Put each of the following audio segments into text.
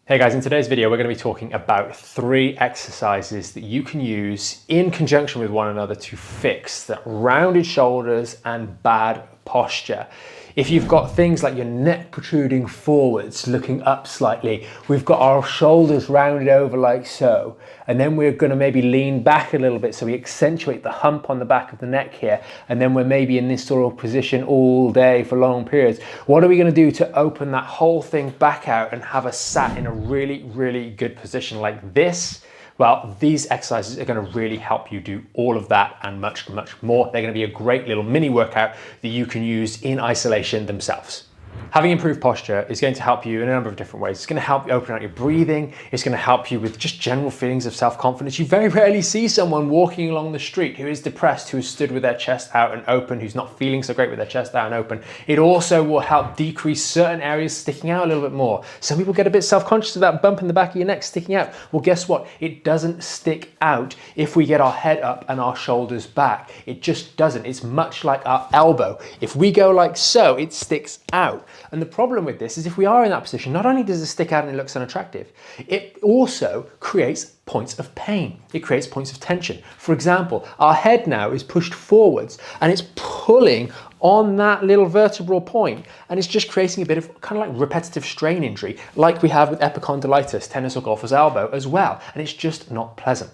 Hey guys, in today's video we're going to be talking about 3 exercises that you can use in conjunction with one another to fix the rounded shoulders and bad posture. If you've got things like your neck protruding forwards, looking up slightly, we've got our shoulders rounded over like so, and then we're going to maybe lean back a little bit so we accentuate the hump on the back of the neck here, and then we're maybe in this sort of position all day for long periods. What are we going to do to open that whole thing back out and have us sat in a really good position like this? Well, these exercises are going to really help you do all of that and much more. They're going to be a great little mini workout that you can use in isolation themselves. Having improved posture is going to help you in a number of different ways. It's going to help you open out your breathing. It's going to help you with just general feelings of self-confidence. You very rarely see someone walking along the street who is depressed, who is stood with their chest out and open, who's not feeling so great with their chest out and open. It also will help decrease certain areas sticking out a little bit more. Some people get a bit self-conscious of that bump in the back of your neck sticking out. Well, guess what? It doesn't stick out if we get our head up and our shoulders back. It just doesn't. It's much like our elbow. If we go like so, it sticks out. And the problem with this is if we are in that position, not only does it stick out and it looks unattractive, it also creates points of pain. It creates points of tension. For example, our head now is pushed forwards and it's pulling on that little vertebral point, and it's just creating a bit of kind of like repetitive strain injury, like we have with epicondylitis, tennis or golfer's elbow as well, and it's just not pleasant.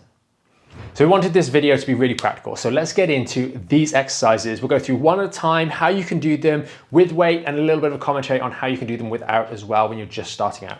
So we wanted this video to be really practical. So let's get into these exercises. We'll go through one at a time, how you can do them with weight, and a little bit of a commentary on how you can do them without as well when you're just starting out.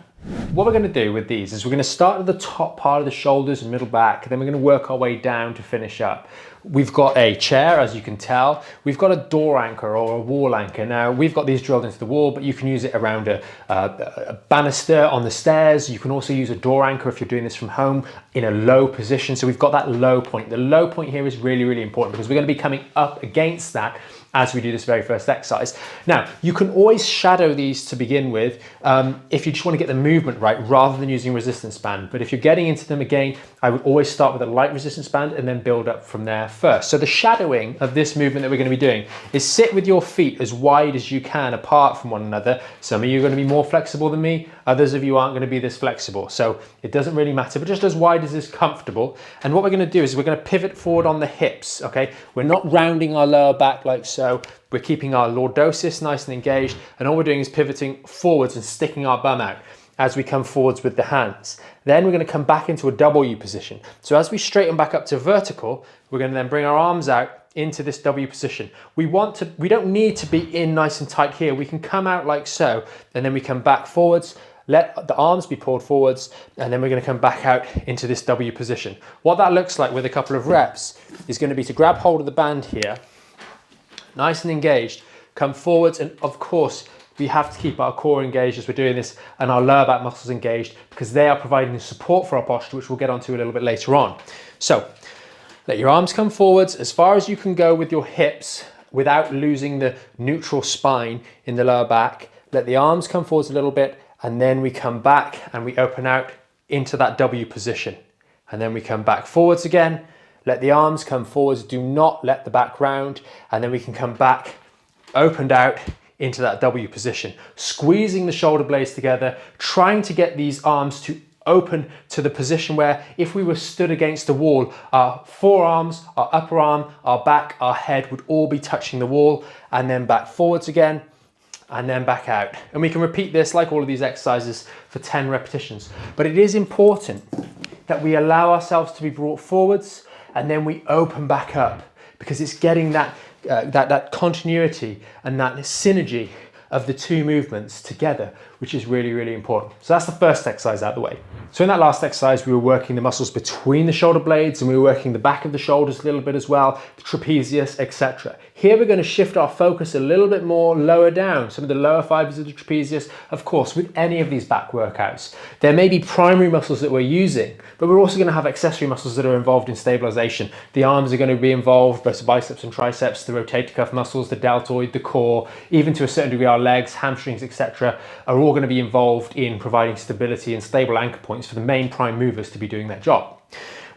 What we're going to do with these is we're going to start at the top part of the shoulders and middle back, then we're going to work our way down to finish up. We've got a chair, as you can tell. We've got a door anchor or a wall anchor. Now, we've got these drilled into the wall, but you can use it around a banister on the stairs. You can also use a door anchor if you're doing this from home in a low position. So we've got that low point. The low point here is really important because we're going to be coming up against that as we do this very first exercise. Now, you can always shadow these to begin with if you just want to get the movement right rather than using a resistance band. But if you're getting into them again, I would always start with a light resistance band and then build up from there first. So the shadowing of this movement that we're going to be doing is sit with your feet as wide as you can apart from one another. Some of you are going to be more flexible than me. Others of you aren't going to be this flexible. So it doesn't really matter, but just as wide as is comfortable. And what we're going to do is we're going to pivot forward on the hips, okay? We're not rounding our lower back like so. We're keeping our lordosis nice and engaged. And all we're doing is pivoting forwards and sticking our bum out as we come forwards with the hands. Then we're going to come back into a W position. So as we straighten back up to vertical, we're going to then bring our arms out into this W position. We don't need to be in nice and tight here. We can come out like so, and then we come back forwards, let the arms be pulled forwards, and then we're going to come back out into this W position. What that looks like with a couple of reps is going to be to grab hold of the band here, nice and engaged, come forwards, and of course, we have to keep our core engaged as we're doing this and our lower back muscles engaged because they are providing the support for our posture, which we'll get onto a little bit later on. So let your arms come forwards as far as you can go with your hips without losing the neutral spine in the lower back. Let the arms come forwards a little bit, and then we come back and we open out into that W position. And then we come back forwards again. Let the arms come forwards. Do not let the back round. And then we can come back, opened out into that W position, squeezing the shoulder blades together, trying to get these arms to open to the position where if we were stood against the wall, our forearms, our upper arm, our back, our head would all be touching the wall, and then back forwards again, and then back out. And we can repeat this like all of these exercises for 10 repetitions. But it is important that we allow ourselves to be brought forwards and then we open back up, because it's getting that continuity and that synergy of the two movements together, which is really important. So that's the first exercise out of the way. So in that last exercise, we were working the muscles between the shoulder blades, and we were working the back of the shoulders a little bit as well, the trapezius, etc. Here we're going to shift our focus a little bit more lower down, some of the lower fibers of the trapezius. Of course, with any of these back workouts, there may be primary muscles that we're using, but we're also going to have accessory muscles that are involved in stabilization. The arms are going to be involved, both the biceps and triceps, the rotator cuff muscles, the deltoid, the core, even to a certain degree our legs, hamstrings, etc. are all going to be involved in providing stability and stable anchor points for the main prime movers to be doing their job.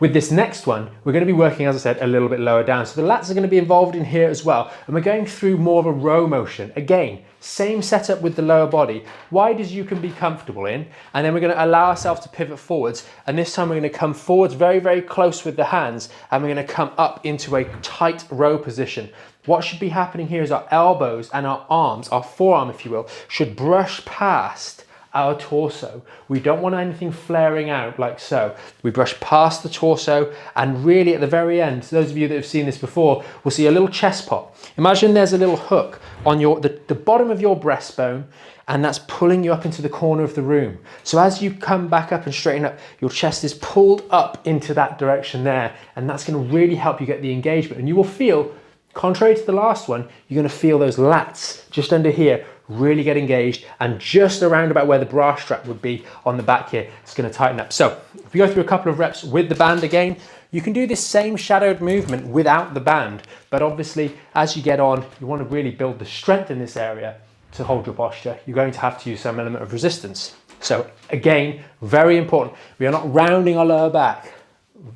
With this next one, we're going to be working, as I said, a little bit lower down. So the lats are going to be involved in here as well. And we're going through more of a row motion. Again, same setup with the lower body, wide as you can be comfortable in. And then we're going to allow ourselves to pivot forwards. And this time we're going to come forwards very, very close with the hands. And we're going to come up into a tight row position. What should be happening here is our elbows and our arms, our forearm, if you will, should brush past our torso. We don't want anything flaring out like so. We brush past the torso, and really at the very end, those of you that have seen this before will see a little chest pop. Imagine there's a little hook on the bottom of your breastbone, and that's pulling you up into the corner of the room. So as you come back up and straighten up, your chest is pulled up into that direction there, and that's going to really help you get the engagement. And you will feel, contrary to the last one, you're going to feel those lats just under here really get engaged, and just around about where the bra strap would be on the back here, it's going to tighten up. So if we go through a couple of reps with the band again, you can do this same shadowed movement without the band, but obviously as you get on, you want to really build the strength in this area to hold your posture. You're going to have to use some element of resistance. So again, very important, we are not rounding our lower back.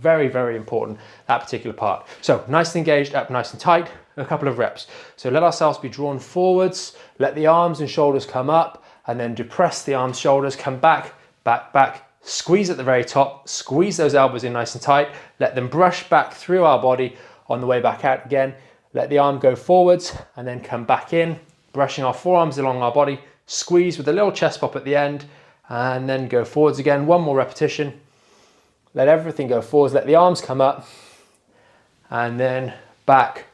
Very, very important, that particular part. So nice and engaged, up nice and tight, a couple of reps. So let ourselves be drawn forwards, let the arms and shoulders come up, and then depress the arms, shoulders, come back, back, back, squeeze at the very top, squeeze those elbows in nice and tight, let them brush back through our body on the way back out again, let the arm go forwards, and then come back in, brushing our forearms along our body, squeeze with a little chest pop at the end, and then go forwards again, one more repetition. Let everything go forwards, let the arms come up, and then back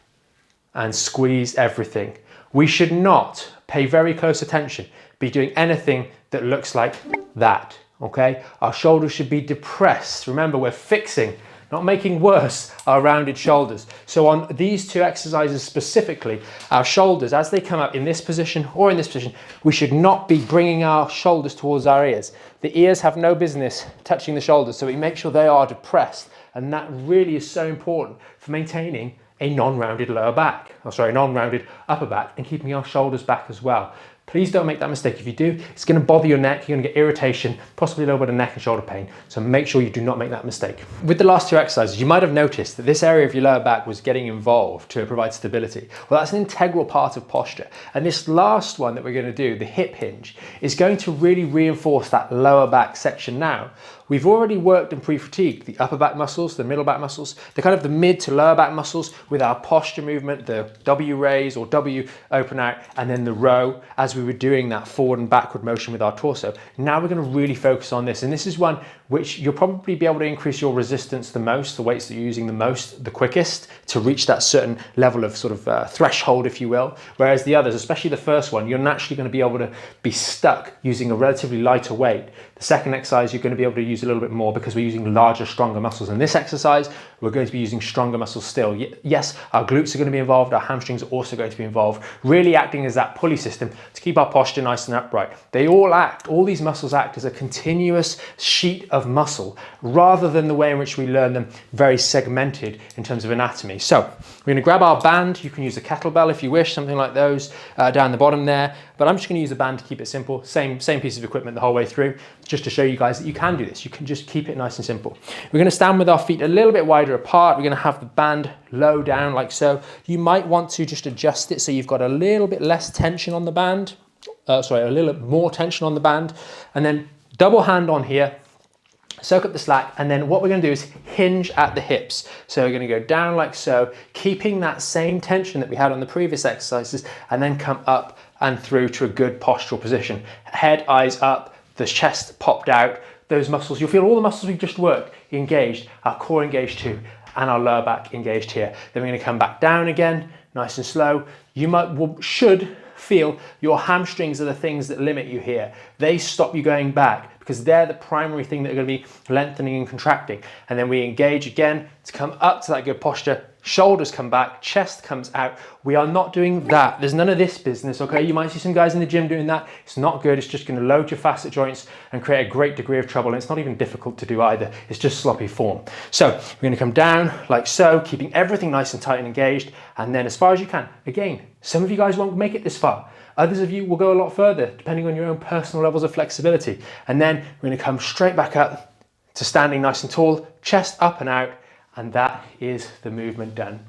and squeeze everything. We should not pay very close attention, be doing anything that looks like that, okay? Our shoulders should be depressed. Remember, we're fixing, not making worse, our rounded shoulders. So on these two exercises specifically, our shoulders, as they come up in this position or in this position, we should not be bringing our shoulders towards our ears. The ears have no business touching the shoulders, so we make sure they are depressed. And that really is so important for maintaining a non-rounded lower back, non-rounded upper back, and keeping our shoulders back as well. Please don't make that mistake. If you do, it's going to bother your neck, you're going to get irritation, possibly a little bit of neck and shoulder pain. So make sure you do not make that mistake. With the last two exercises, you might have noticed that this area of your lower back was getting involved to provide stability. Well, that's an integral part of posture. And this last one that we're going to do, the hip hinge, is going to really reinforce that lower back section now. We've already worked and pre-fatigued the upper back muscles, the middle back muscles, the kind of the mid to lower back muscles with our posture movement, the W raise or W open out, and then the row as we were doing that forward and backward motion with our torso. Now we're going to really focus on this. And this is one which you'll probably be able to increase your resistance the most, the weights that you're using the most, the quickest, to reach that certain level of sort of threshold, if you will. Whereas the others, especially the first one, you're naturally going to be able to be stuck using a relatively lighter weight. The second exercise, you're going to be able to use a little bit more because we're using larger, stronger muscles. In this exercise, we're going to be using stronger muscles still. Yes, our glutes are going to be involved, our hamstrings are also going to be involved, really acting as that pulley system to keep our posture nice and upright. They all these muscles act as a continuous sheet of muscle rather than the way in which we learn them very segmented in terms of anatomy. So we're going to grab our band. You can use a kettlebell if you wish, something like those down the bottom there, but I'm just going to use a band to keep it simple. Same piece of equipment the whole way through, just to show you guys that you can do this. You can just keep it nice and simple. We're going to stand with our feet a little bit wider apart. We're going to have the band low down like so. You might want to just adjust it so you've got a little bit less tension on the band. A little bit more tension on the band, and then double hand on here, soak up the slack, and then what we're going to do is hinge at the hips. So we're going to go down like so, keeping that same tension that we had on the previous exercises, and then come up and through to a good postural position. Head, eyes up, the chest popped out, those muscles, you'll feel all the muscles we've just worked engaged, our core engaged too, and our lower back engaged here. Then we're going to come back down again, nice and slow. You should feel your hamstrings are the things that limit you here. They stop you going back because they're the primary thing that are going to be lengthening and contracting. And then we engage again to come up to that good posture. Shoulders come back, chest comes out. We are not doing that. There's none of this business, okay? You might see some guys in the gym doing that. It's not good. It's just going to load your facet joints and create a great degree of trouble. And it's not even difficult to do either. It's just sloppy form. So we're going to come down like so, keeping everything nice and tight and engaged. And then as far as you can. Again, some of you guys won't make it this far. Others of you will go a lot further, depending on your own personal levels of flexibility. And then we're going to come straight back up, to standing nice and tall, chest up and out, and that is the movement done.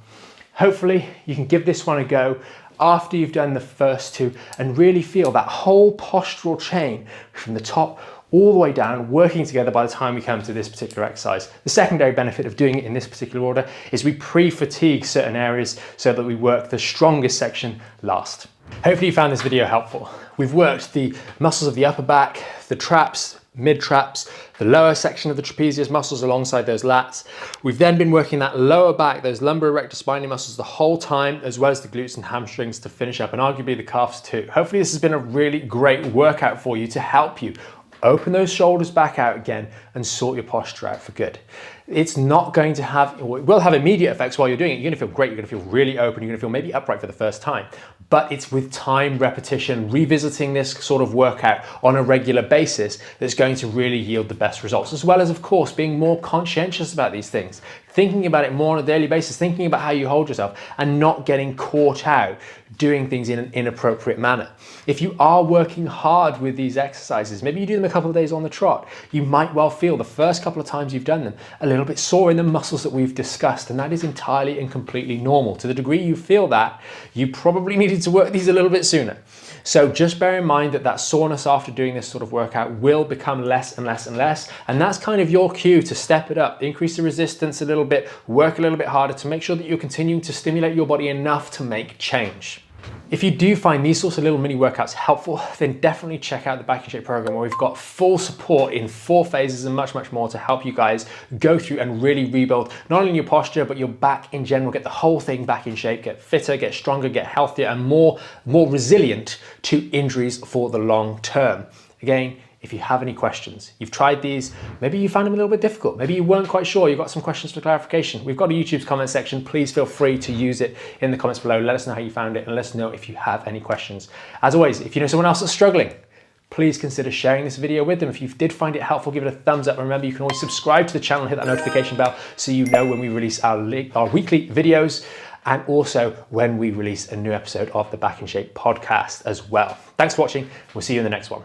Hopefully you can give this one a go after you've done the first two and really feel that whole postural chain from the top all the way down working together by the time we come to this particular exercise. The secondary benefit of doing it in this particular order is we pre-fatigue certain areas so that we work the strongest section last. Hopefully you found this video helpful. We've worked the muscles of the upper back, the traps, mid-traps, the lower section of the trapezius muscles alongside those lats. We've then been working that lower back, those lumbar erector spinae muscles the whole time, as well as the glutes and hamstrings to finish up, and arguably the calves too. Hopefully this has been a really great workout for you to help you open those shoulders back out again and sort your posture out for good. It's not going to have, or it will have immediate effects while you're doing it. You're gonna feel great, you're gonna feel really open, you're gonna feel maybe upright for the first time. But it's with time, repetition, revisiting this sort of workout on a regular basis that's going to really yield the best results, as well as, of course, being more conscientious about these things, thinking about it more on a daily basis, thinking about how you hold yourself and not getting caught out doing things in an inappropriate manner. If you are working hard with these exercises, maybe you do them a couple of days on the trot, you might well feel the first couple of times you've done them a little bit sore in the muscles that we've discussed, and that is entirely and completely normal. To the degree you feel that, you probably needed to work these a little bit sooner. So just bear in mind that soreness after doing this sort of workout will become less and less and less, and that's kind of your cue to step it up, increase the resistance a little bit, work a little bit harder to make sure that you're continuing to stimulate your body enough to make change. If you do find these sorts of little mini workouts helpful, then definitely check out the Back in Shape program, where we've got full support in 4 phases and much, much more to help you guys go through and really rebuild not only your posture, but your back in general, get the whole thing back in shape, get fitter, get stronger, get healthier, and more resilient to injuries for the long term. Again, if you have any questions, you've tried these, maybe you found them a little bit difficult, maybe you weren't quite sure, you've got some questions for clarification, we've got a YouTube comment section. Please feel free to use it in the comments below. Let us know how you found it and let us know if you have any questions. As always, if you know someone else that's struggling, please consider sharing this video with them. If you did find it helpful, give it a thumbs up. Remember, you can always subscribe to the channel and hit that notification bell so you know when we release our weekly videos, and also when we release a new episode of the Back in Shape podcast as well. Thanks for watching. We'll see you in the next one.